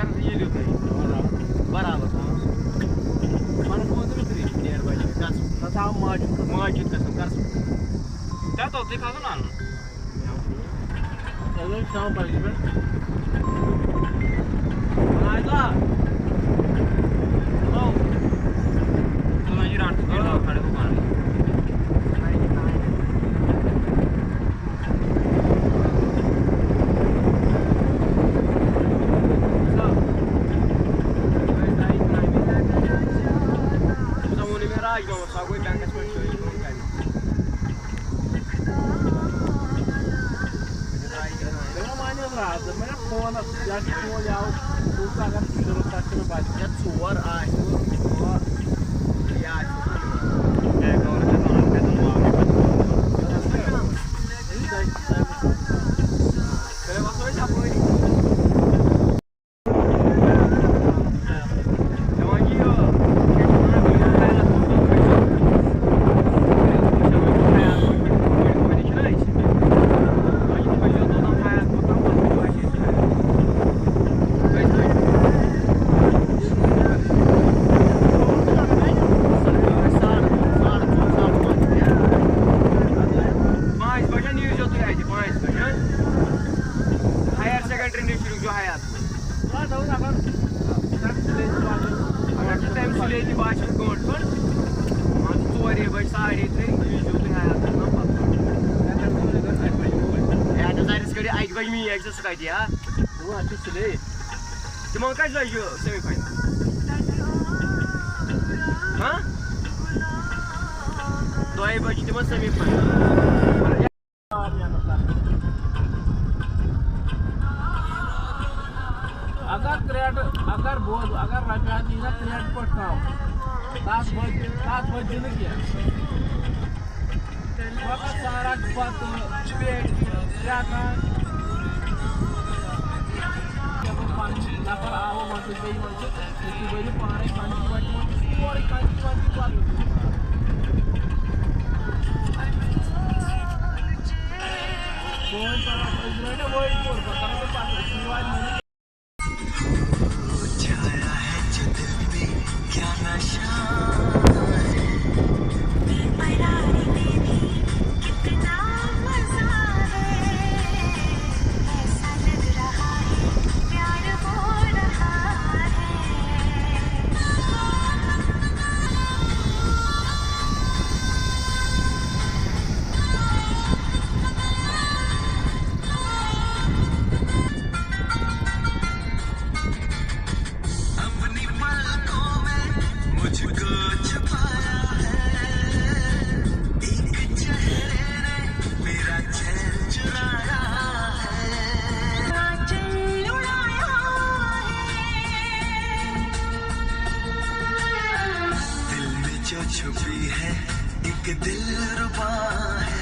अगर ये बराबर मन को डेढ़ बजे माजिद कसम कर क्या तो देखा ना चलो शाम पर आएगा हेलो तो मैं ये रात को खड़े हो पानी idea. Who are just today? The monkeys are you semi-final. Huh? Do I watch the semi-final? अगर बोल अगर रजाती ना क्रिएट पर काम तास बज दिन किया वक्त सारा बात पेट क्या था नफर आओ मत गई मत तो बड़ी पारे कांची वाटी और कांची वाटी बात कौन सा इधर वो ही बोल बता रहा है पास निवाज नहीं छाया है जो दिल पे क्या नशा छुपी है एक दिल रुबा है